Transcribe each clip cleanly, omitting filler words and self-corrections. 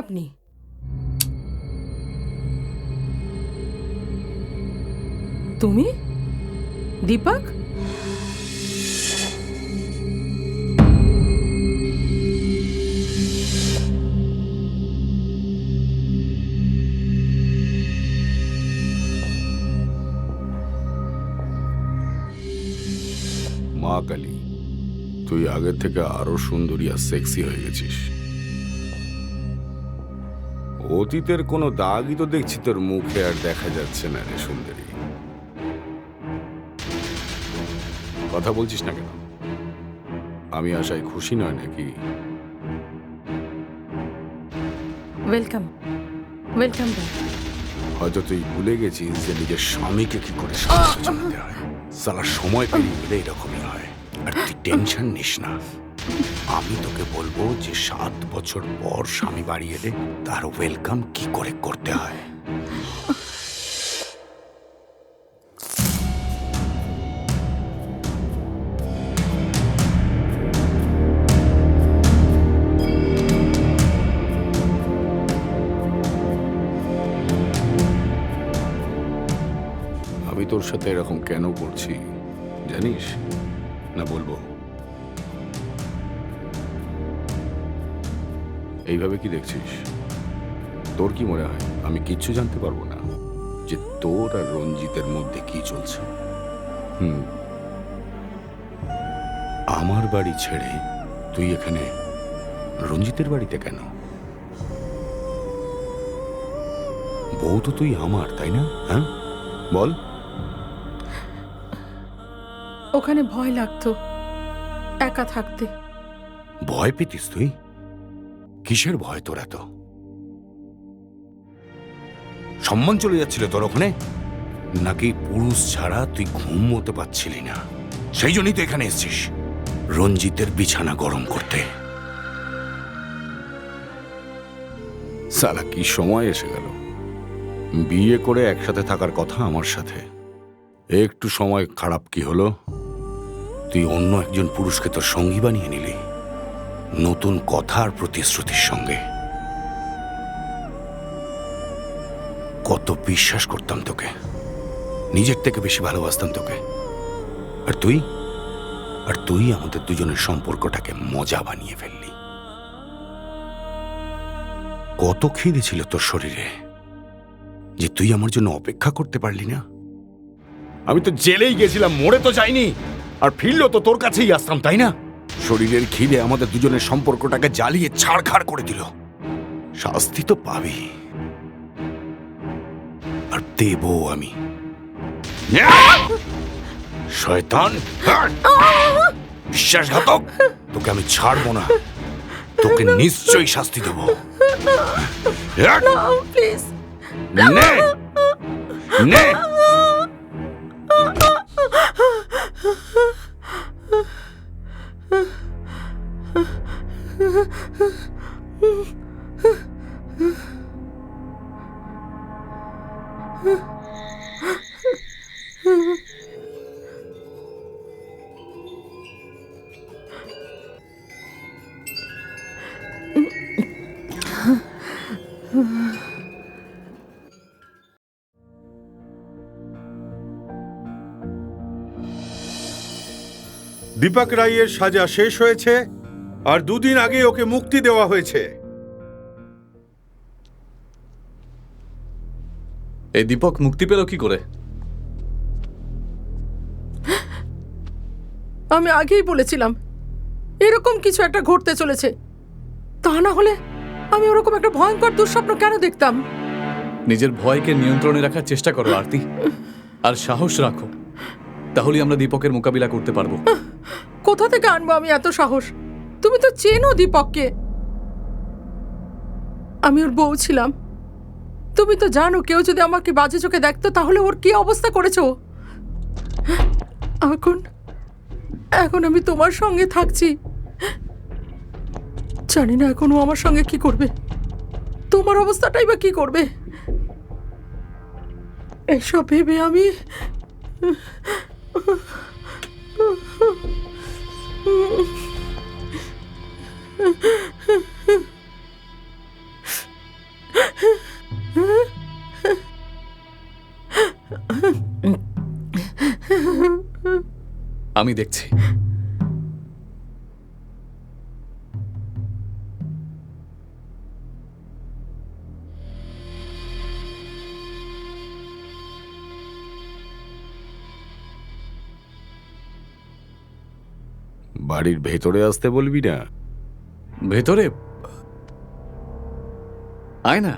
আপনি? তুমি দীপক? মা কালী, তুই আগের থেকে আরো সুন্দরী আর সেক্সি হয়ে গেছিস। অতীতের কোনো দাগই তো দেখছি তোর মুখে আর দেখা যাচ্ছে না রে সুন্দরী। কথা বলছিস না কেন? আমি আশায় খুশি নয় নাকি? Welcome welcome back. হয়তো তুই ভুলে গেছিস যে নিজের স্বামীকে কি করে সাহায্য জানাতে হয়। সালা সময় পেরিয়ে গেলে এরকমই হয়। আর তুই টেনশন নিস না, আমি তোকে বলবো যে 7 বছর পর স্বামী বাড়ি এলে তার ওয়েলকাম কি করে করতে হয়। আমি তোর সাথে এরকম কেন করছি জানিস না? বলবো। এইভাবে কি দেখছিস? তোর কি মনে হয় আমি কিচ্ছু জানতে পারবো না যে তোর আর রঞ্জিতের মধ্যে কি চলছে? আমার বাড়ি ছেড়ে তুই এখানে রঞ্জিতের বাড়িতে কেন? বউ তো তুই আমার, তাই না? হ্যাঁ বল। ওখানে ভয় লাগতো একা থাকতে। ভয় পেতিস তুই? কিসের ভয় তোর এত? সম্মান চলে যাচ্ছিল তোর ওখানে, নাকি পুরুষ ছাড়া তুই ঘুমোতে পারছিলি না? সেই জন্যই তো এখানে এসেছিস রঞ্জিতের বিছানা গরম করতে। সালা কি সময় এসে গেল! বিয়ে করে একসাথে থাকার কথা আমার সাথে, একটু সময় খারাপ কি হলো? তুই অন্য একজন পুরুষকে তোর সঙ্গী বানিয়ে নিলি, নতুন কথা আর প্রতিশ্রুতির সঙ্গে। কত বিশ্বাস করতাম তোকে, নিজের থেকে বেশি ভালোবাসতাম তোকে। আর তুই আমাদের দুজনের সম্পর্কটাকে মজা বানিয়ে ফেললি। কত খিদে ছিল তোর শরীরে যে তুই আমার জন্য অপেক্ষা করতে পারলি না? আমি তো জেলেই গেছিলাম, মরে তো যাইনি। আর ফিরলো তো তোর কাছেই আসতাম, তাই না? শরীরের খিদে আমাদের দুজনের সম্পর্কটাকে জ্বালিয়ে ছাড়খাড় করে দিল। শাস্তি তো পাবি, আর দেবো আমি। শয়তান, বিশ্বাসঘাতক, তোকে আমি ছাড়বো না। তোকে নিশ্চয়ই শাস্তি দেবো। প্লিজ নে নে। দীপক রায়ের সাজা শেষ হয়েছে আর 2 দিন আগে ওকে মুক্তি দেওয়া হয়েছে। এই দীপক মুক্তি পেল কি করে? আমি আগেই বলেছিলাম এরকম কিছু একটা ঘটতে চলেছে। তা না হলে আমি ওরকম একটা ভয়ঙ্কর দুঃস্বপ্ন কেন দেখতাম? নিজের ভয়কে নিয়ন্ত্রণে রাখার চেষ্টা করো আরতি, আর সাহস রাখো, তাহলে আমরা দীপকের মোকাবিলা করতে পারবো। কোথা থেকে আনবো আমি এত সাহস? তুমি তো চেনো দীপককে, আমি ওর বউ ছিলাম। তুমি তো জানো কেউ যদি আমাকে বাজে চোখে দেখতো তাহলে ওর কি অবস্থা করেছো। এখন এখন আমি তোমার সঙ্গে থাকছি, জানি না এখন ও আমার সঙ্গে কি করবে, তোমার অবস্থাটাই বা কি করবে। এসব ভেবে আমি আমি দেখছি। বাড়ির ভেতরে আসতে বলবি না? ভেতরে আয় না।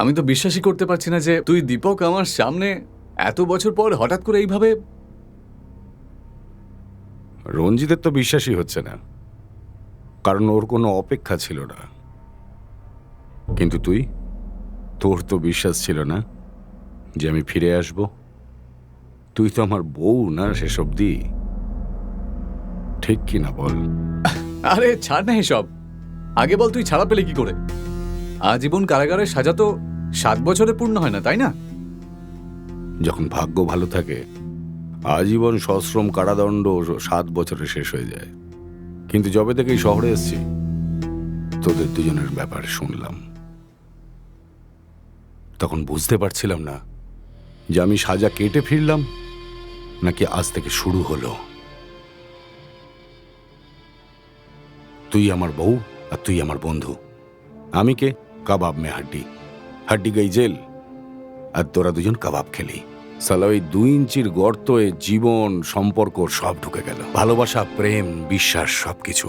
আমি তো বিশ্বাসই করতে পারছি না যে তুই দীপক আমার সামনে এত বছর পর হঠাৎ করে এইভাবে। রঞ্জিতের তো বিশ্বাসই হচ্ছে না, কারণ ওর কোনো অপেক্ষা ছিল না। কিন্তু তুই, তোর তো বিশ্বাস ছিল না যে আমি ফিরে আসব। তুই তো আমার বউ না শেষ অবধি, ঠিক কি না বল? আরে ছাড় না এসব, আগে বল তুই ছাড়া পেলে কি করে? আজীবন কারাগারে সাজা তো 7 বছরে পূর্ণ হয় না, তাই না? যখন ভাগ্য ভালো থাকে আজীবন সশ্রম কারাদণ্ড 7 বছরে শেষ হয়ে যায়। কিন্তু যবে থেকে এই শহরে এসেছি তোদের দুজনের ব্যাপারে শুনলাম, তখন বুঝতে পারছিলাম না যে আমি সাজা কেটে ফিরলাম নাকি আজ থেকে শুরু হলো। তুই আমার বউ আর তুই আমার বন্ধু। আমি কে? কাবাব মে হাড্ডি, হাড্ডি গই জেল, আর তোরা দুজন কাবাব খেলি। সালা ওই 2 ইঞ্চির গর্তে জীবন, সম্পর্ক সব ঢুকে গেল। ভালোবাসা, প্রেম, বিশ্বাস সবকিছু।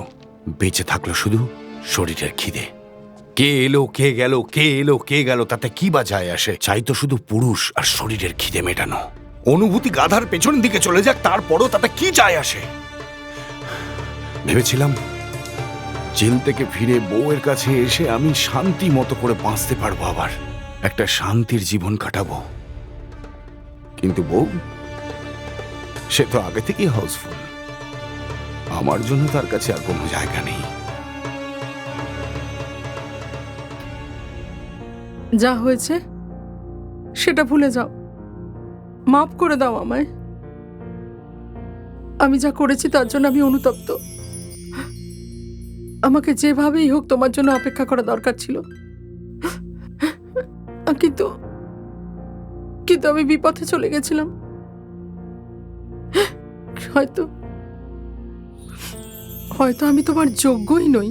বেঁচে থাকলো শুধু শরীরের খিদে। কে এলো কে গেল, কে এলো কে গেল, তাতে কি বা যায় আসে? চাই তো শুধু পুরুষ আর শরীরের খিদে মেটানো। অনুভূতি গাধার পেছন দিকে চলে যাক, তারপরও তাতে কি যায় আসে? ভেবেছিলাম জেল থেকে ফিরে বউয়ের কাছে এসে আমি শান্তি মতো করে বাঁচতে পারবো, আবার একটা শান্তির জীবন কাটাবো। কিন্তু বউ, সে তো আগে থেকেই হাউসফুল। আমার জন্য তার কাছে আর কোনো জায়গা নেই। যা হয়েছে সেটা ভুলে যাও, মাফ করে দাও আমায়। আমি যা করেছি তার জন্য আমি অনুতপ্ত। আমাকে যেভাবেই হোক তোমার জন্য অপেক্ষা করা দরকার ছিল, কিন্তু কিন্তু আমি বিপথে চলে গেছিলাম। হয়তো হয়তো আমি তোমার যোগ্যই নই।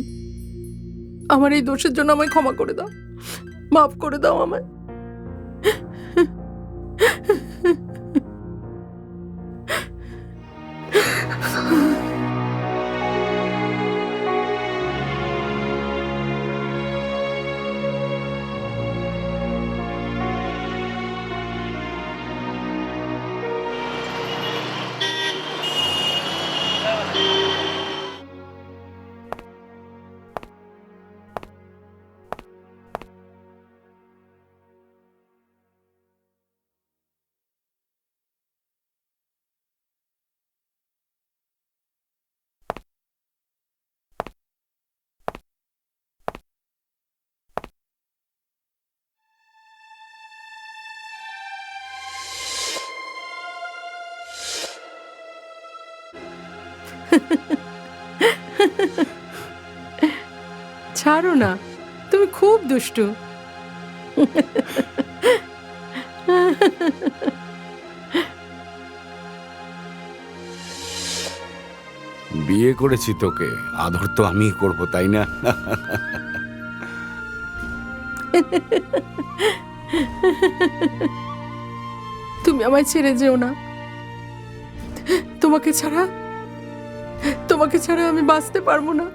আমার এই দোষের জন্য আমায় ক্ষমা করে দাও, মাফ করে দাও আমায়। ছাড়ো না, তুমি খুব দুষ্টু। বিয়ে করেছি তোকে, আদর তো আমি করব, তাই না? তুমি আমায় ছেড়ে যেও না। তোমাকে ছাড়া আমি বাঁচতে পারবো না।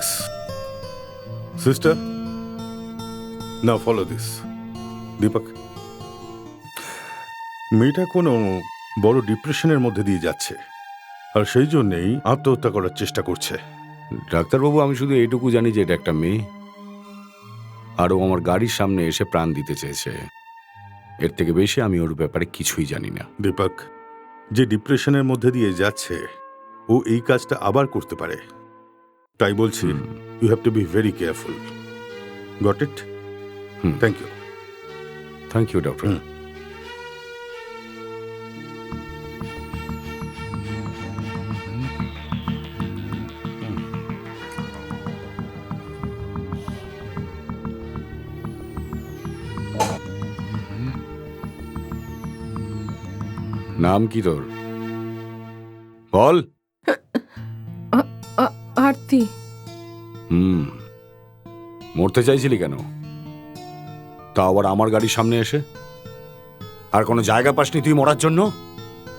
Relax sister, now follow this. Deepak, মেয়েটা কোনো বড় ডিপ্রেশনের মধ্যে দিয়ে যাচ্ছে, আর সেই জন্যেই আত্মহত্যা করার চেষ্টা করছে। ডাক্তারবাবু, আমি শুধু এইটুকু জানি যে এটা একটা মেয়ে, আর ও আমার গাড়ির সামনে এসে প্রাণ দিতে চেয়েছে। এর থেকে বেশি আমি ওর ব্যাপারে কিছুই জানি না। দীপক, যে ডিপ্রেশনের মধ্যে দিয়ে যাচ্ছে, ও এই কাজটা আবার করতে পারে। তাই বলছি, you have to be very careful. Got it? Thank you. Thank you doctor. নাম কি তোর? বল। আরতি। মরতে চাইছিলি কেন? তা আবার আমার গাড়ির সামনে এসে? আর কোনো জায়গা পাসনি তুই মরার জন্য?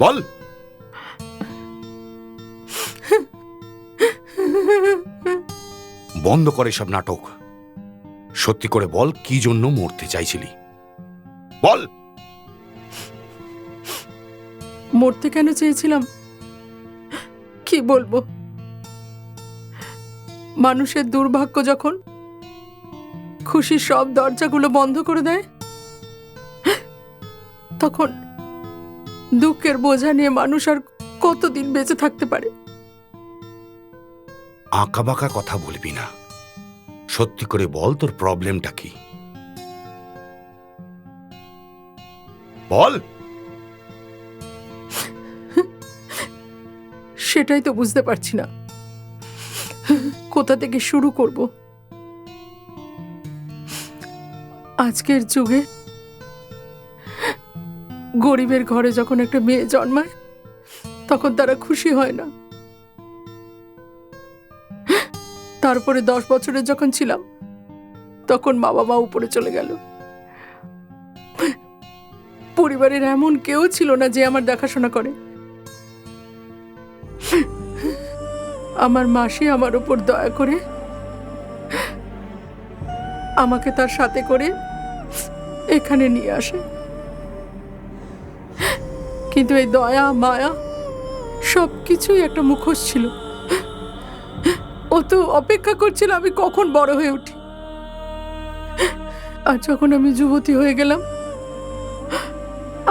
বল। বন্ধ করে সব নাটক। সত্যি করে বল, কি জন্য মরতে চাইছিলি? বল। মরতে কেন চেয়েছিলাম কি বলবো? মানুষের দুর্ভাগ্য যখন খুশির সব দরজাগুলো বন্ধ করে দেয়, তখন দুঃখের বোঝা নিয়ে মানুষ আর কতদিন বেঁচে থাকতে পারে? আঁকা বাঁকা কথা বলবি না। সত্যি করে বল, তোর প্রবলেমটা কি? বল। সেটাই তো বুঝতে পারছি না, কোথা থেকে শুরু করব। আজকের যুগে গরিবের ঘরে যখন একটা মেয়ে জন্মায়, তখন তারা খুশি হয় না। তারপরে 10 বছরের যখন ছিলাম, তখন মা বাবা উপরে চলে গেল। পরিবারের এমন কেউ ছিল না যে আমার দেখাশোনা করে। আমার মাসি আমার উপর দয়া করে আমাকে তার সাথে করে এখানে নিয়ে আসে। কিন্তু এই দয়া মায়া সবকিছুই একটা মুখোশ ছিল। ও তো অপেক্ষা করছিল আমি কখন বড় হয়ে উঠি। আর যখন আমি যুবতী হয়ে গেলাম,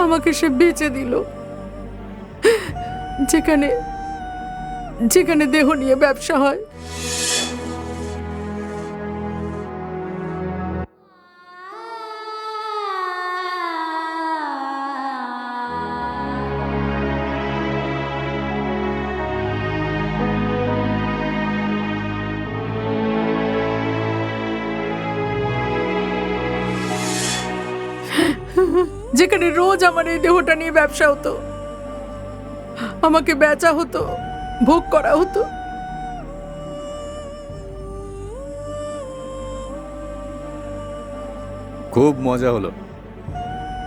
আমাকে সে বেচে দিল। যেখানে যেখানে দেহ নিয়ে ব্যবসা হয়। যেখানে রোজ আমার এই দেহটা নিয়ে ব্যবসা হতো, আমাকে বেচা হতো, ভোগ করা হতো। খুব মজা হলো,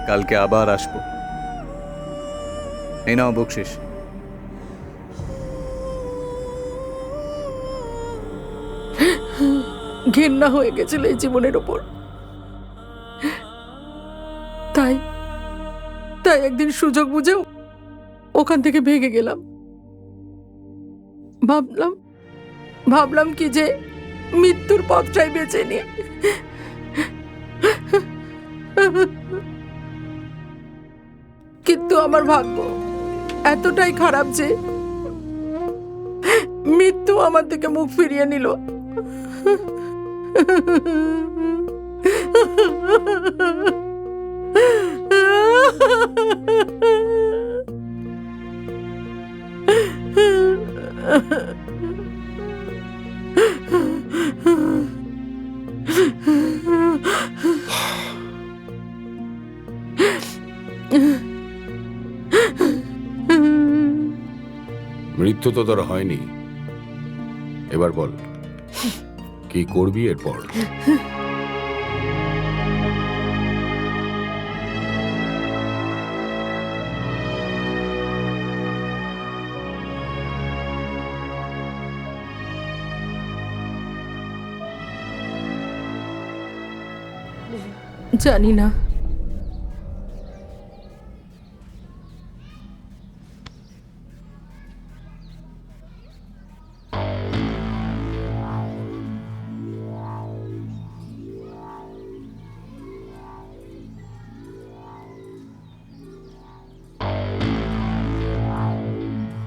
কালকে আবার আসবো। এই নাও বকশিস। ঘেন্না হয়ে গেছিল এই জীবনের ওপর। তাই তাই একদিন সুযোগ বুঝেও ওখান থেকে ভেগে গেলাম। ভাবলাম কি যে মৃত্যুর পথটাই বেছে নিয়ে। কিন্তু আমার ভাগ্য এতটাই খারাপ যে মৃত্যু আমার থেকে মুখ ফিরিয়ে নিল। মৃত্যু তো তোর হয়নি। এবার বল, কি করবি এরপর? জানি না।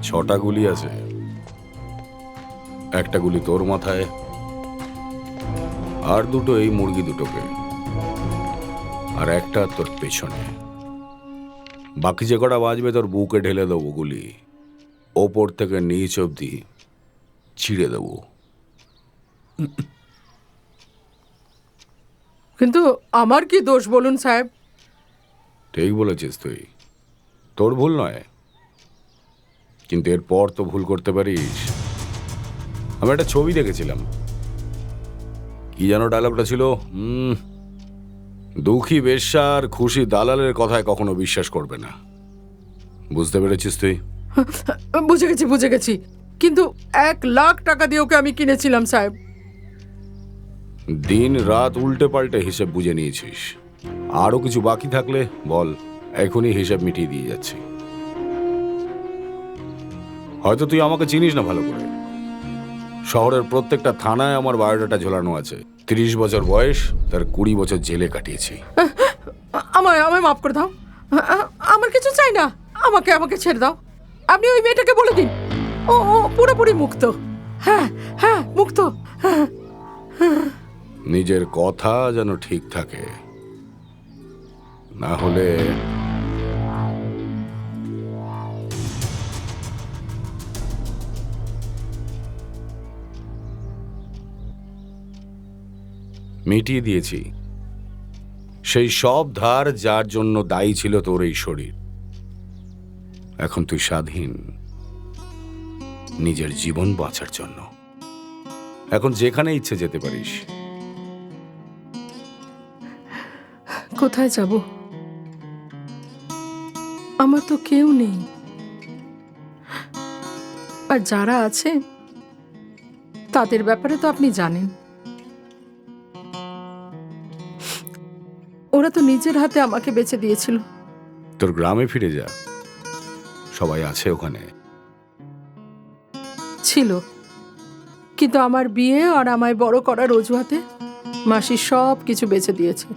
ছটা গুলি আছে, একটা গুলি তোর মাথায়, আর দুটো এই মুরগি দুটোকে, আর একটা তোর পেছনে। বাকি যে কটা বাজবে তোর বুকে ঢেলে দেবো গুলি, ওপর থেকে নিচ অব্দি ছিঁড়ে দেবো। কিন্তু আমার কি দোষ বলুন সাহেব? ঠিক বলেছিস তুই, তোর ভুল নয়, কিন্তু এরপর তো ভুল করতে পারিস। আমি একটা ছবি দেখেছিলাম, কি যেন ডায়লগটা ছিল, দুঃখী বেশ্যা আর খুশি দালালের কথায় কখনো বিশ্বাস করবে না। বুঝতে পেরেছিস তুই? বুঝে গেছি, কিন্তু 1,00,000 টাকা দিয়ে ওকে আমি কিনেছিলাম সাহেব। দিন রাত উল্টে পাল্টে হিসেব বুঝে নিয়েছিস, আরো কিছু বাকি থাকলে বল, এখনই হিসেব মিটিয়ে দিয়ে যাচ্ছি। হয়তো তুই আমাকে চিনিস না ভালো করে, শহরের প্রত্যেকটা থানায় আমার বায়োডাটা ঝোলানো আছে। 30 বছর বয়স, তার 20 বছর জেলে কাটিয়েছি। আমায় মাফ করে দাও, আমার কিছু চাই না, আমাকে ছেড়ে দাও। আপনি ওই মেয়েটাকে বলে দিন ও পুরোপুরি মুক্ত। হ্যাঁ হ্যাঁ মুক্ত। নিজের কথা যেন ঠিক থাকে, না হলে মিটিয়ে দিয়েছি সেই সব ধার যার জন্য দায়ী ছিল তোর এই শরীর। এখন তুই স্বাধীন নিজের জীবন বাঁচার জন্য। এখন যেখানে ইচ্ছে যেতে পারিস। কোথায় যাব? আমার তো কেউ নেই, আর যারা আছে তাদের ব্যাপারে তো আপনি জানেন। ওরা তো নিজের হাতে আমাকে বেঁচে দিয়েছিল। তোর গ্রামে ফিরে যা, সবাই আছে ওখানে। ছিল, কিন্তু আমার বিয়ে আর আমায় বড় করার অজুহাতে মাসি সব কিছু বেচে দিয়েছে।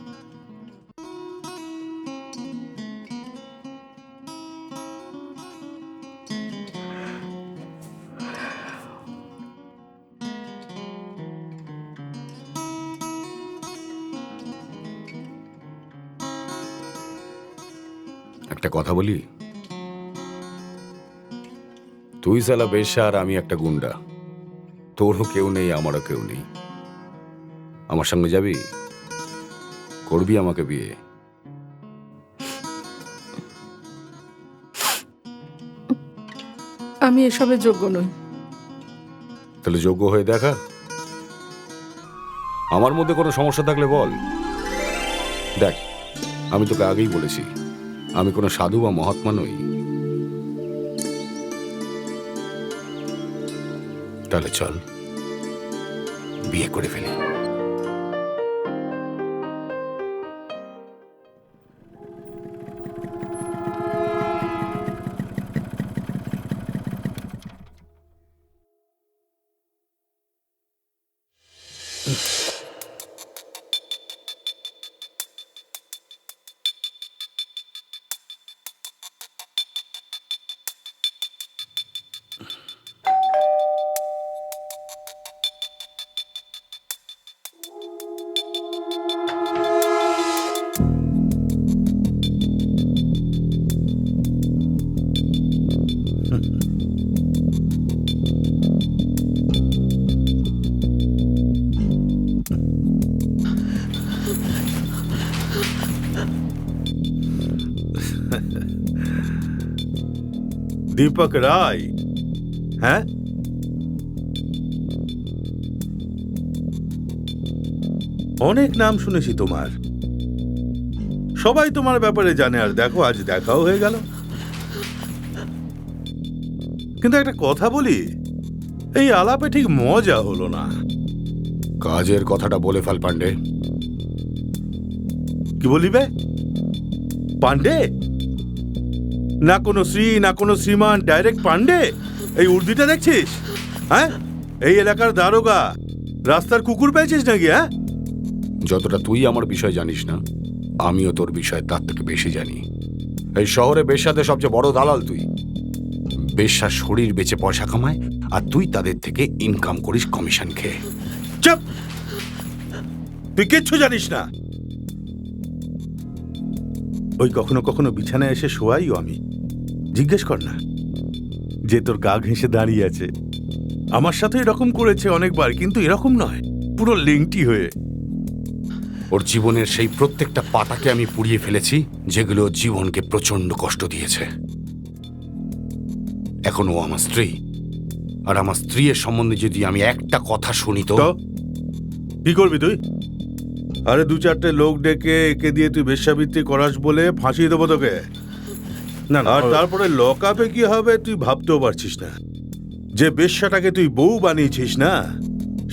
একটা কথা বলি, তুই সালা বেশ্যা আর আমি একটা গুন্ডা। তোরও কেউ নেই, আমারও কেউ নেই। আমার সঙ্গে যাবি? করবি আমাকে বিয়ে? আমি এসবের যোগ্য নই। তাহলে যোগ্য হয়ে দেখা। আমার মধ্যে কোনো সমস্যা থাকলে বল। দেখ, আমি তোকে আগেই বলেছি, আমি কোনো সাধু বা মহাত্মা নই। তাহলে চল বিয়ে করে ফেলি। দীপক রায়, হ্যাঁ? অনেক নাম শুনেছি তোমার, সবাই তোমার ব্যাপারে জানে, আর দেখো আজ দেখাও হয়ে গেল। কিন্তু একটা কথা বলি, এই আলাপে ঠিক মজা হলো না। কাজের কথাটা বলে ফেল পান্ডে। কি বলিবে? পান্ডে? না কোনো শ্রী, না কোনো শ্রীমান, ডাইরেক্ট পান্ডে? এই উর্দিটা দেখছিস? হ্যাঁ, এই এলাকার দারোগা, রাস্তার কুকুর পেয়েছিস নাকি? হ্যাঁ, যতটা তুই আমার বিষয় জানিস না, আমিও তোর বিষয় তার থেকে বেশি জানি। এই শহরে বেশ্যাদের সবচেয়ে বড় দালাল তুই। বেশ্যা শরীর বেচে পয়সা কামায়, আর তুই তাদের থেকে ইনকাম করিস কমিশন খেয়ে। চুপ! তুই কিচ্ছু জানিস না। ওই কখনো কখনো বিছানায় এসে শোয়াইও আমি। জিজ্ঞেস কর না, যে তোর গা ঘেঁষে দাঁড়িয়ে আছে। আমার সাথে এরকম করেছে অনেকবার, কিন্তু এরকম নয়, পুরো লিংটি হয়ে। ওর জীবনের সেই প্রত্যেকটা পাতাকে আমি পুড়িয়ে ফেলেছি, যেগুলো জীবনকে প্রচন্ড কষ্ট দিয়েছে। এখন ও আমার স্ত্রী, আর আমার স্ত্রীর সম্বন্ধে যদি আমি একটা কথা শুনি তো কি করবি তুই? আরে 2-4টে লোক ডেকে একে দিয়ে তুই বেশ্যাবৃত্তি করাস বলে ফাঁসিয়ে দেবো তোকে। না, আর তারপরে লক আপে কি হবে তুই ভাবতেও পারছিস না। যে বেশ্যাটাকে তুই বউ বানিয়েছিস না,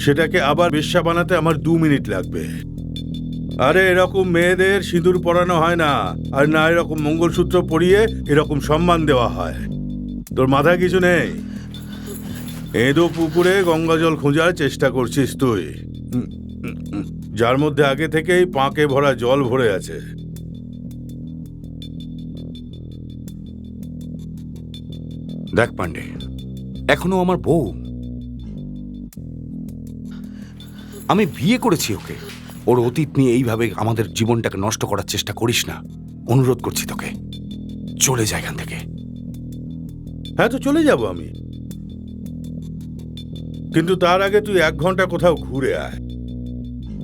সেটাকে আবার বেশ্যা বানাতে আমার 2 মিনিট লাগবে। আরে এরকম মেয়েদের সিঁদুর পরানো হয় না, আর না এরকম মঙ্গলসূত্র পরিয়ে এরকম সম্মান দেওয়া হয়। তোর মাথায় কিছু নেই। এঁদো পুকুরে গঙ্গা জল খোঁজার চেষ্টা করছিস তুই, যার মধ্যে আগে থেকেই পাঁকে ভরা জল ভরে আছে। দেখ পান্ডে, এখনো আমার বউ। আমি বিয়ে করেছি ওকে। ওর অতীত নিয়ে এইভাবে আমাদের জীবনটাকে নষ্ট করার চেষ্টা করিস না, অনুরোধ করছি তোকে। চলে যা এখান থেকে। হ্যাঁ, তো চলে যাব আমি, কিন্তু তার আগে তুই 1 ঘন্টা কোথাও ঘুরে আয়।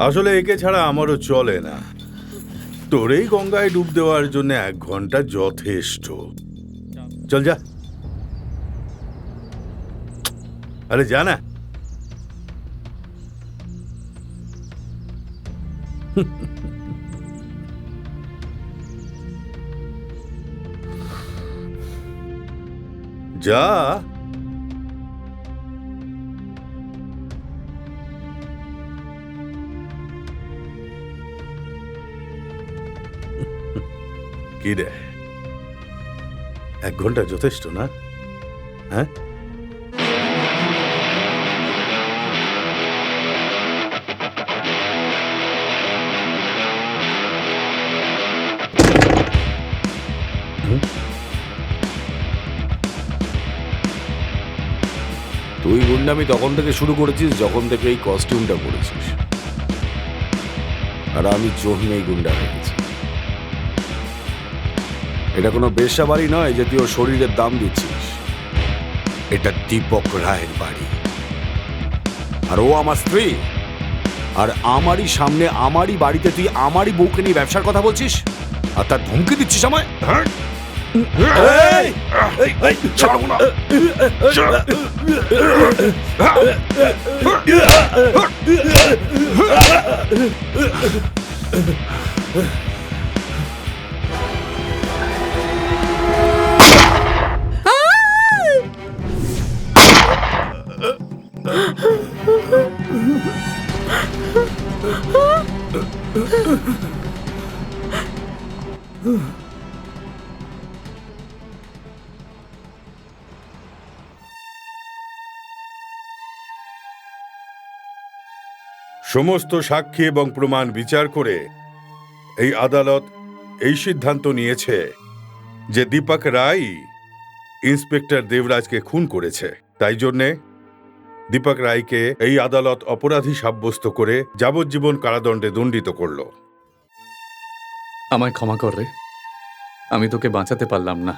আসলে একে ছাড়া আমারও চলে না। তোর এই গঙ্গায় ডুব দেওয়ার জন্য 1 ঘন্টা যথেষ্ট। চল যা। আরে যা না। যা। কি রে, 1 ঘন্টা যথেষ্ট না? হ্যাঁ, তুই গুন্ডামি তখন থেকে শুরু করেছিস যখন থেকে এই কস্টিউমটা পরেছিস, আর আমি জন্মেই গুন্ডা হয়ে গেছি। এটা কোনো বেশ্যা বাড়ি নয় যে তুই ওর শরীরের দাম দিচ্ছিস। এটা দীপক রায়ের বাড়ি, আর ও আমার স্ত্রী। আর আমারই সামনে, আমারই বাড়িতে তুই আমারই বউকে নিয়ে ব্যবসার কথা বলছিস, আর তার ধমকি দিচ্ছিস আমায়। ছাড়বো না। সমস্ত সাক্ষী এবং প্রমাণ বিচার করে এই আদালত এই সিদ্ধান্ত নিয়েছে যে দীপক রায় ইন্সপেক্টর দেবরাজকে খুন করেছে। তাই জন্যে দীপক রায়কে এই আদালত অপরাধী সাব্যস্ত করে যাবজ্জীবন কারাদণ্ডে দণ্ডিত করল। আমায় ক্ষমা কর রে, আমি তোকে বাঁচাতে পারলাম না।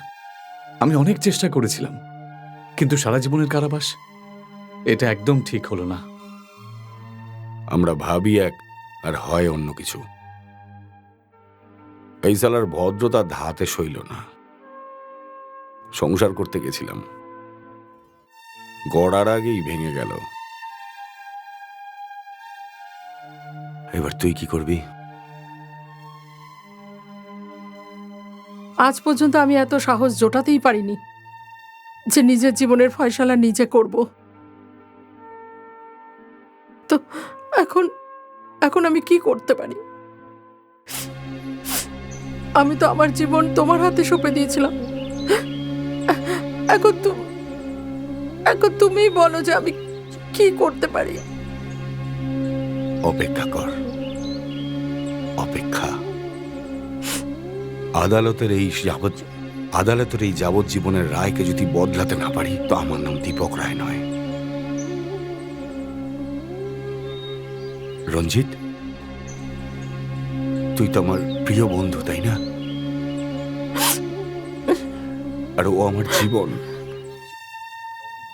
আমি অনেক চেষ্টা করেছিলাম, কিন্তু সারা জীবনের কারাবাস, এটা একদম ঠিক হলো না। আমরা ভাবি এক, আর হয় অন্য কিছু। এই সালার ভদ্রতা ধাতে সইল না। সংসার করতে গেছিলাম, গড়ার আগেই ভেঙে গেল। এবার তুই কি করবি? আজ পর্যন্ত আমি এত সাহস জোটাতেই পারিনি যে নিজের জীবনের ফয়সালা নিজে করব। তো এখন এখন আমি কি করতে পারি? আমি তো আমার জীবন তোমার হাতে সঁপে দিয়েছিলাম। এখন তুমিই বলো যে আমি কি করতে পারি। অপেক্ষা কর, অপেক্ষা। আদালতের এই যাবজ্জীবনের রায়কে যদি বদলাতে না পারি, তো আমার নাম দীপক রায় নয়। রঞ্জিত, তুই তো আমার প্রিয় বন্ধু, তাই না? আর ও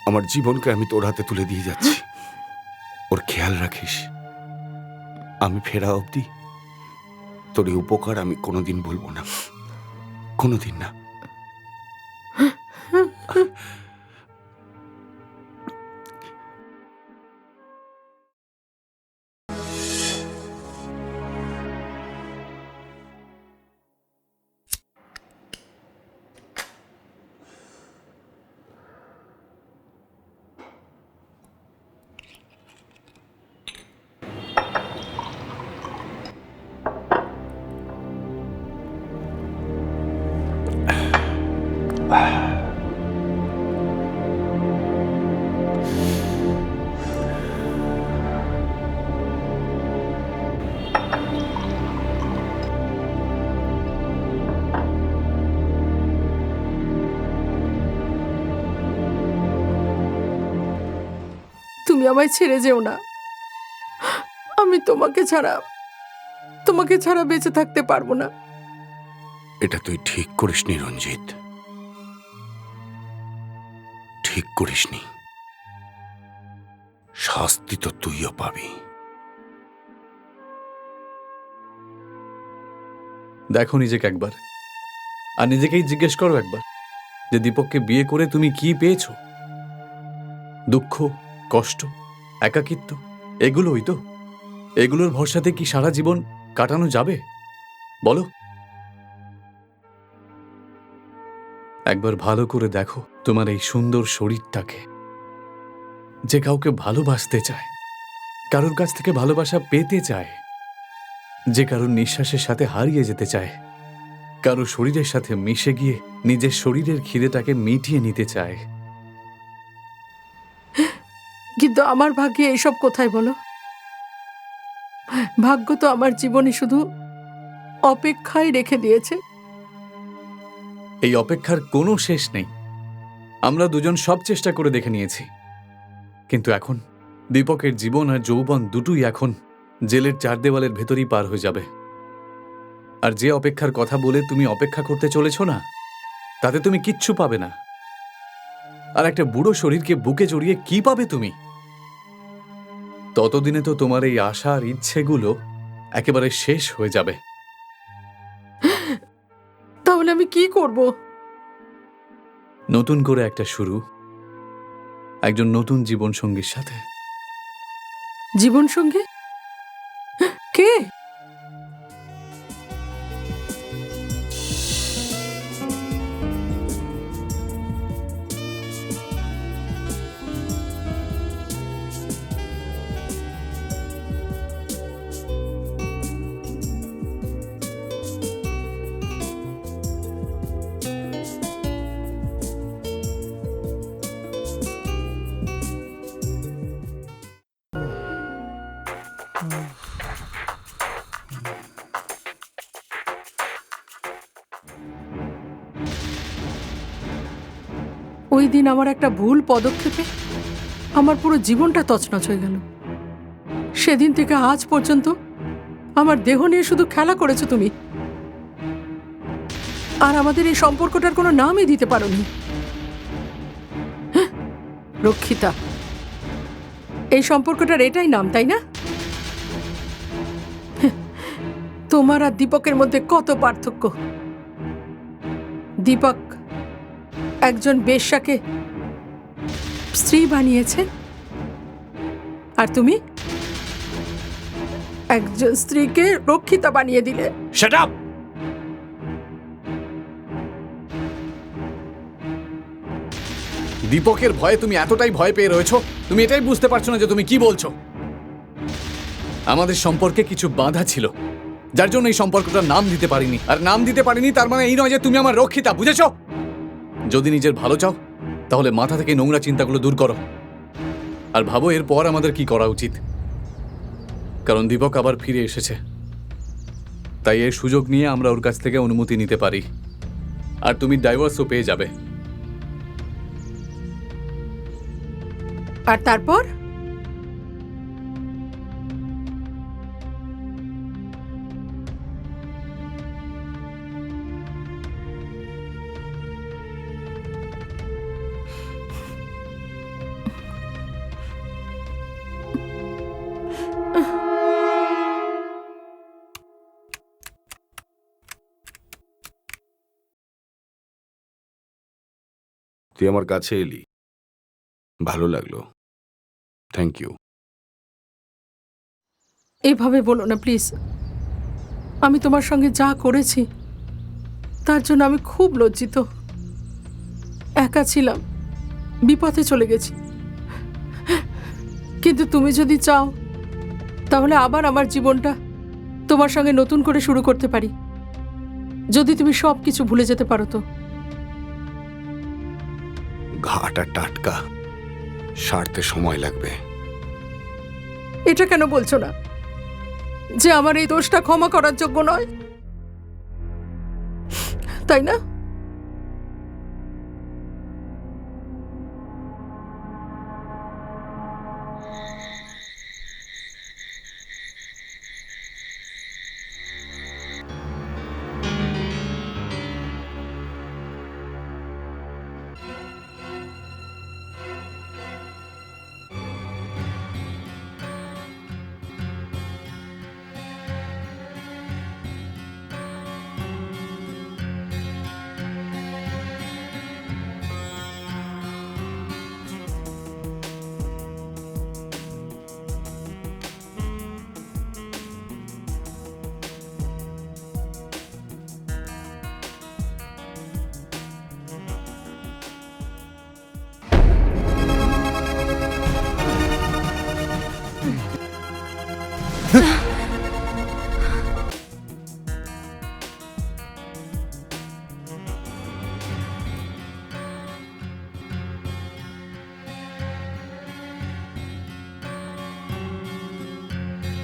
আমার জীবনকে আমি তোর হাতে তুলে দিয়ে যাচ্ছি। ওর খেয়াল রাখিস। আমি ফেরা অবধি তোর এই উপকার আমি কোনোদিন বলবো না, কোনোদিন না। তুমি আমায় ছেড়ে যেও না। আমি তোমাকে ছাড়া বেঁচে থাকতে পারবো না। এটা তুই ঠিক করিসনি রঞ্জিত, ঠিক করিসনি। শাস্তি তো তুইও পাবি। দেখো নিজেকে একবার, আর নিজেকেই জিজ্ঞেস করো একবার যে দীপককে বিয়ে করে তুমি কি পেয়েছো? দুঃখ, কষ্ট, একাকিত্ব, এগুলোই তো। এগুলোর ভরসাতে কি সারা জীবন কাটানো যাবে বলো? একবার ভালো করে দেখো তোমার এই সুন্দর শরীরটাকে। যে কাউকে ভালোবাসতে চায়, কারোর কাছ থেকে ভালোবাসা পেতে চায়, যে কারোর নিঃশ্বাসের সাথে হারিয়ে যেতে চায়, কারো শরীরের সাথে মিশে গিয়ে নিজের শরীরের খিদেটাকে মিটিয়ে নিতে চায়। কিন্তু আমার ভাগ্যে এসব কোথায় বলো? ভাগ্য তো আমার জীবনে শুধু অপেক্ষায় রেখে দিয়েছে। এই অপেক্ষার কোনো শেষ নেই। আমরা দুজন সব চেষ্টা করে দেখে নিয়েছি, কিন্তু এখন দীপকের জীবন আর যৌবন দুটোই এখন জেলের চার দেওয়ালের ভেতরই পার হয়ে যাবে। আর যে অপেক্ষার কথা বলে তুমি অপেক্ষা করতে চলেছ না, তাতে তুমি কিচ্ছু পাবে না। আর একটা বুড়ো শরীরকে বুকে জড়িয়ে কি পাবে তুমি? ততদিনে তো তোমার এই আশা আর ইচ্ছেগুলো একেবারে শেষ হয়ে যাবে। তাহলে আমি কি করব? নতুন করে একটা শুরু, একজন নতুন জীবন সঙ্গীর সাথে। জীবন সঙ্গী? কে? ওই দিন আমার একটা ভুল পদক্ষেপে আমার পুরো জীবনটা তছনছ হয়ে গেল। সেদিন থেকে আজ পর্যন্ত আমার দেহ নিয়ে শুধু খেলা করেছো তুমি, আর আমাদের এই সম্পর্কটার কোনো নামই দিতে পারোনি। হ্যাঁ, রক্ষিতা, এই সম্পর্কটার এটাই নাম, তাই না? হ্যাঁ, তোমার আর দীপকের মধ্যে কত পার্থক্য। দীপক একজন বেশ্যাকে স্ত্রী বানিয়েছে, আর তুমি একজন স্ত্রীকে রক্ষিতা বানিয়ে দিলে। Shut up! দীপকের ভয়ে তুমি এতটাই ভয় পেয়ে রয়েছো, তুমি এটাই বুঝতে পারছো না যে তুমি কি বলছো। আমাদের সম্পর্কে কিছু বাধা ছিল, যার জন্য এই সম্পর্কটার নাম দিতে পারিনি। আর নাম দিতে পারিনি তার মানে এই নয় যে তুমি আমার রক্ষিতা, বুঝেছো? যদি নিজের ভালো চাও তাহলে মাথা থেকে নোংরা চিন্তাগুলো দূর করো আর ভাবো এরপর আমাদের কি করা উচিত। কারণ দীপক আবার ফিরে এসেছে, তাই এর সুযোগ নিয়ে আমরা ওর কাছ থেকে অনুমতি নিতে পারি আর তুমি ডাইভোর্সও পেয়ে যাবে। আর তারপর? তুই আমার কাছে এলি, ভালো লাগলো, থ্যাংক ইউ। এইভাবে বলো না প্লিজ। আমি তোমার সঙ্গে যা করেছি তার জন্য আমি খুব লজ্জিত। একা ছিলাম, বিপথে চলে গেছি, কিন্তু তুমি যদি চাও তাহলে আবার আমার জীবনটা তোমার সঙ্গে নতুন করে শুরু করতে পারি, যদি তুমি সব কিছু ভুলে যেতে পারো তো। ঘাটা টাটকা, সারতে সময় লাগবে। এটা কেন বলছো না যে আমার এই দোষটা ক্ষমা করার যোগ্য নয়, তাই না?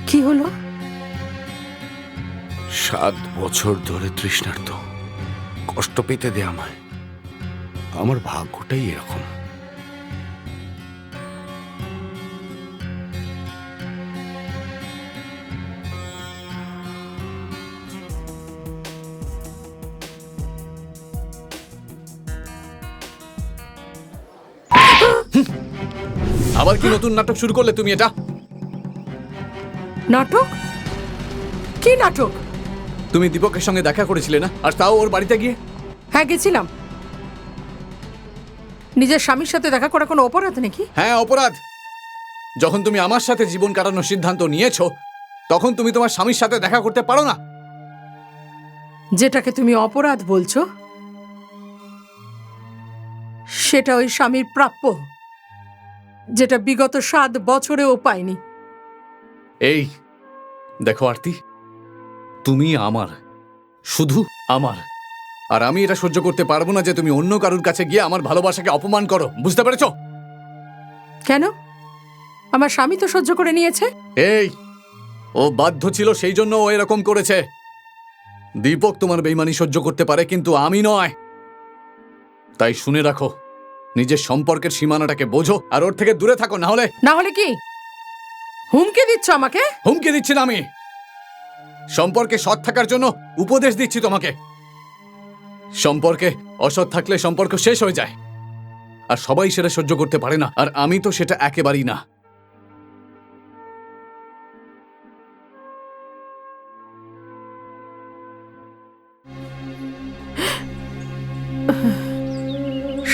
কি হলো? 7 বছর ধরে তৃষ্ণার্ত, কষ্ট পেতে দে আমায়। আমার ভাগ্যটাই এরকম। আবার কি নতুন নাটক শুরু করলে তুমি? এটা নাটক? কি নাটক? তুমি দীপকের সঙ্গে দেখা করেছিলে না, আর তাও ওর বাড়িতে গিয়ে? হ্যাঁ, গেছিলাম। নিজের স্বামীর সাথে দেখা করা কোনো অপরাধ নাকি? হ্যাঁ, অপরাধ। যখন তুমি আমার সাথে জীবন কাটানোর সিদ্ধান্ত নিয়েছো তখন তুমি তোমার স্বামীর সাথে দেখা করতে পারো না? যেটাকে তুমি অপরাধ বলছো সেটা ওই স্বামীর প্রাপ্য, যেটা বিগত 7 বছরেও পায়নি। এই দেখো আরতি, তুমি আমার, শুধু আমার, আর আমি এটা সহ্য করতে পারবো না যে তুমি অন্য কারুর কাছে গিয়ে আমার ভালোবাসাকে অপমান করো। বুঝতে পেরেছো? কেন? আমার স্বামী তো সহ্য করে নিয়েছে। এই, ও বাধ্য ছিল, সেই জন্য ও এরকম করেছে। দীপক তোমার বেইমানি সহ্য করতে পারে, কিন্তু আমি নয়। তাই শুনে রাখো, নিজের সম্পর্কের সীমানাটাকে বোঝো আর ওর থেকে দূরে থাকো। না হলে কি হুমকি দিচ্ছ আমাকে? হুমকি দিচ্ছি না, আমি সম্পর্কে সৎ থাকার জন্য উপদেশ দিচ্ছি তোমাকে। সম্পর্কে অসৎ থাকলে সম্পর্ক শেষ হয়ে যায়, আর সবাই সেটা সহ্য করতে পারে না, আর আমি তো সেটা একেবারেই না।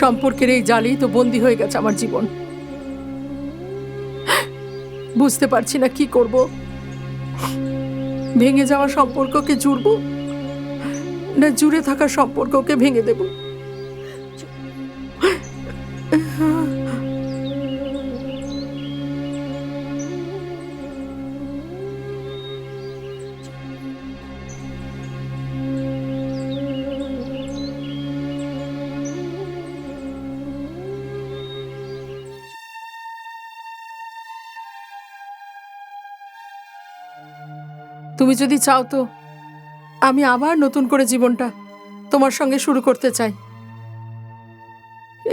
সম্পর্কের এই জালেই তো বন্দী হয়ে গেছে আমার জীবন। বুঝতে পারছি না কি করব। ভেঙে যাওয়া সম্পর্ককে জুড়ব না জুড়ে থাকা সম্পর্ককে ভেঙে দেব? তুমি যদি চাও তো আমি আবার নতুন করে জীবনটা তোমার সঙ্গে শুরু করতে চাই।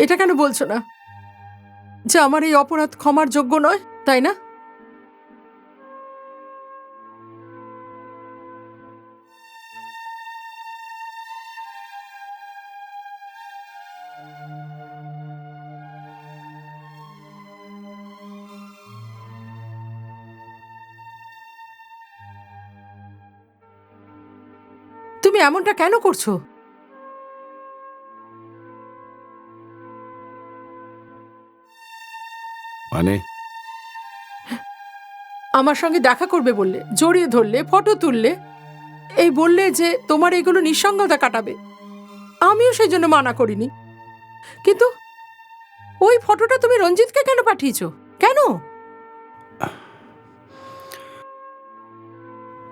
এটা কেন বলছো না যে আমার এই অপরাধ ক্ষমার যোগ্য নয়, তাই না? তুমি এমনটা কেন করছো? মানে আমার সঙ্গে দেখা করবে বললে, জড়িয়ে ধরলে, ফটো তুললে, এই বললে যে তোমার এগুলো নিঃসঙ্গতা কাটাবে। আমিও সেই জন্য মানা করিনি, কিন্তু ওই ফটোটা তুমি রঞ্জিতকে কেন পাঠিয়েছো? কেন?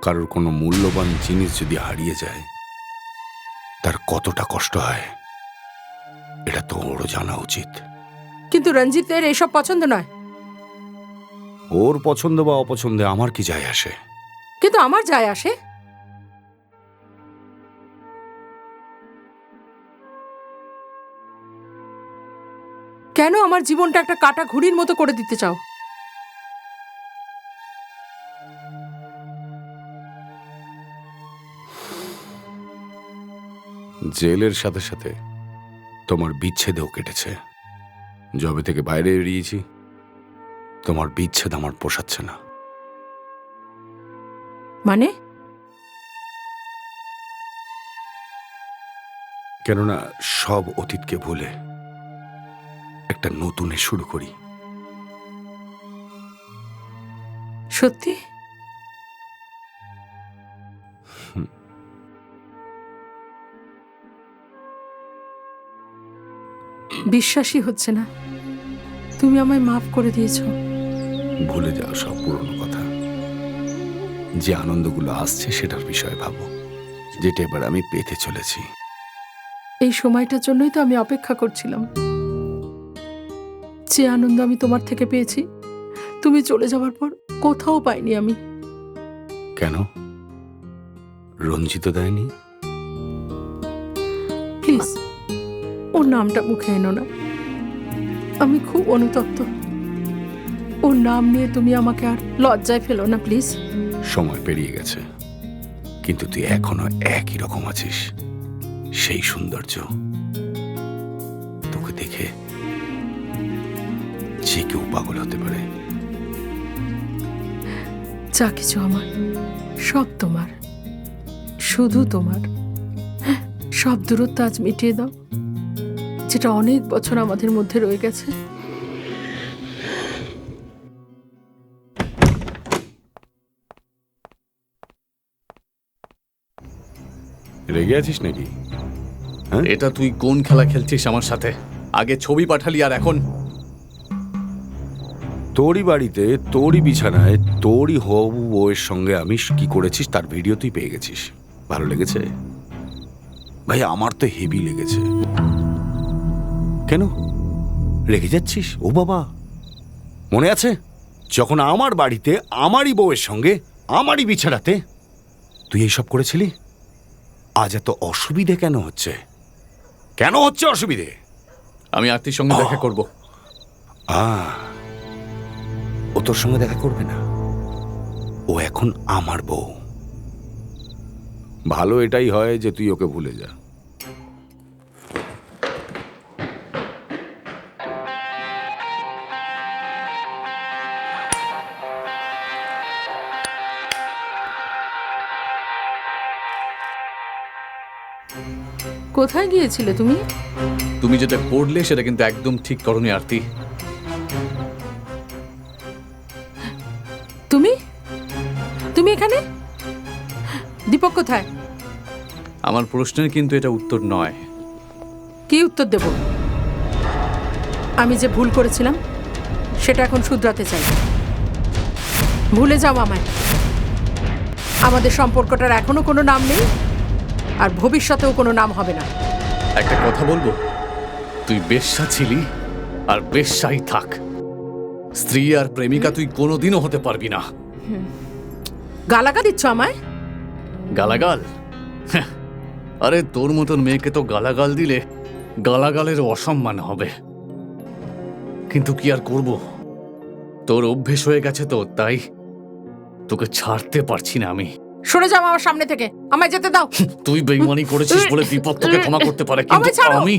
কারোর কোনো মূল্যবান জিনিস যদি হারিয়ে যায় তার কতটা কষ্ট হয় এটা তো ওরও জানা উচিত। কিন্তু রঞ্জিতের এইসব পছন্দ নয়। ওর পছন্দ বা অপছন্দে আমার কি যায় আসে? কিন্তু আমার যায় আসে। কেন আমার জীবনটা একটা কাটা ঘুড়ির মতো করে দিতে চাও? জেলের সাথে সাথে তোমার বিচ্ছেদেও কেটেছে। যবে থেকে বাইরে বেরিয়েছি তোমার বিচ্ছেদ আমার পোষাচ্ছে না। মানে? কেননা সব অতীতকে ভুলে একটা নতুনে শুরু করি। সত্যি? বিশ্বাসই হচ্ছে না তুমি আমায় মাফ করে দিয়েছো। ভুলে যাও সব পুরনো কথা। যে আনন্দগুলো আসছে সেটার বিষয়ে ভাবো, যেটা এবার আমি পেতে চলেছি। এই সময়টার জন্যই তো আমি অপেক্ষা করছিলাম। যে আনন্দ আমি তোমার থেকে পেয়েছি তুমি চলে যাওয়ার পর কোথাও পাইনি আমি। কেন? রঞ্জিত দেয়নি? প্লিজ ওর নামটা মুখে এনো না। আমি খুব অনুতপ্ত। ওর নাম নিয়ে তুমি আমাকে আর লজ্জায় ফেলো না প্লিজ। সময় পেরিয়ে গেছে, কিন্তু তুই এখনো একই রকম আছিস। সেই সৌন্দর্য, তোকে দেখে যে কেউ পাগল হতে পারে। যা কিছু আমার সব তোমার, শুধু তোমার। সব দূরত্ব আজ মিটিয়ে দাও, যেটা অনেক বছর আমাদের মধ্যে রয়ে গেছে। রেগে আছিস নাকি? এটা তুই কোন খেলা খেলছিস আমার সাথে? আগে ছবি পাঠালি আর এখন তোরই বাড়িতে, তোরই বিছানায়, তোরই হবু বউয়ের সঙ্গে আমি কি করেছিস তার ভিডিও তুই পেয়ে গেছিস। ভালো লেগেছে? ভাই আমার তো হেভি লেগেছে। কেন রেগে যাচ্ছিস? ও বাবা, মনে আছে যখন আমার বাড়িতে আমারই বউয়ের সঙ্গে আমারই বিছানাতে তুই এইসব করেছিলি? আজ এত অসুবিধে কেন হচ্ছে? কেন হচ্ছে অসুবিধে? আমি আরতির সঙ্গে দেখা করব। ও তোর সঙ্গে দেখা করবে না, ও এখন আমার বউ। ভালো এটাই হয় যে তুই ওকে ভুলে যা। কোথায় গিয়েছিলে তুমি? তুমি যেটা করলে সেটা কিন্তু একদম ঠিক করনি আরতি। তুমি তুমি এখানে? দীপক কোথায়? আমার প্রশ্নের কিন্তু এটা উত্তর নয়। কি উত্তর দেব? আমি যে ভুল করেছিলাম সেটা এখন শুধরাতে চাই। ভুলে যাও আমায়। আমাদের সম্পর্কটার এখনো কোনো নাম নেই, আর ভবিষ্যতেও কোনো নাম হবে না। একটা কথা বলবো, তুই বেশ্যা ছিলি আর বেশ্যাই থাক। স্ত্রী আর প্রেমিকা তুই কোনোদিনও হতে পারবি না। গালাগা দিচ্ছ আমায়? গালাগাল? হ্যাঁ, আরে তোর মতন মেয়েকে তো গালাগাল দিলে গালাগালের অসম্মান হবে। কিন্তু কি আর করব, তোর অভ্যেস হয়ে গেছে তো, তাই তোকে ছাড়তে পারছি না আমি। সরে যাও আমার সামনে থেকে, আমায় যেতে দাও। তুই বেইমানি করেছিস বলে দীপক তোকে ক্ষমা করতে পারে, কিন্তু আমায় ছাড়ো। আমি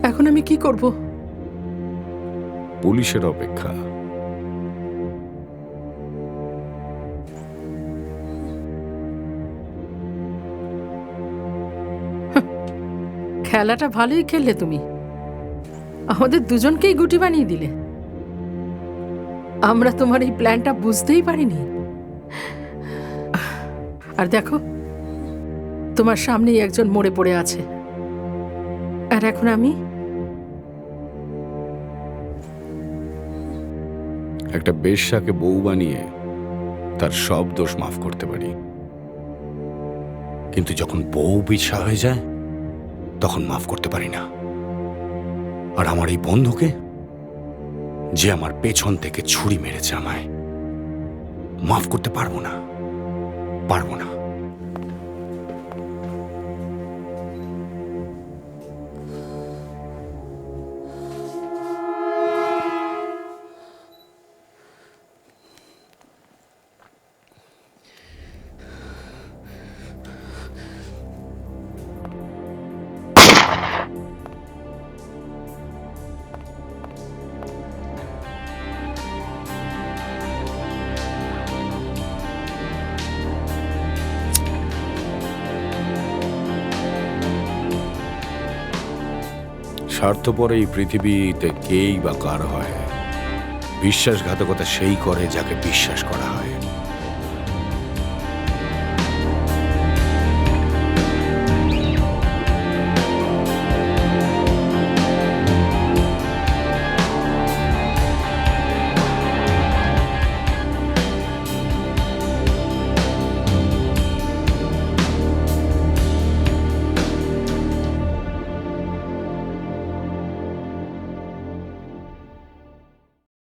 এখন আমি কি করব? পুলিশের অপেক্ষা। খেলাটা ভালোই খেললে তুমি, আমাদের দুজনকেই গুটি বানিয়ে দিলে। আমরা তোমার এই প্ল্যানটা বুঝতেই পারিনি। আর দেখো, তোমার সামনেই একজন মরে পড়ে আছে, আর এখন আমি একটা বেশ্যাকে বউ বানিয়ে তার সব দোষ মাফ করতে পারি, কিন্তু যখন বউ বিছা হয়ে যায় তখন মাফ করতে পারি না। আর আমার এই বন্ধুকে, যে আমার পেছন থেকে ছুরি মেরেছে, আমায় মাফ করতে পারবো না, পারবো না। স্বার্থপর এই পৃথিবীতে কেই বা কার হয়? বিশ্বাসঘাতকতা সেই করে যাকে বিশ্বাস করা হয়।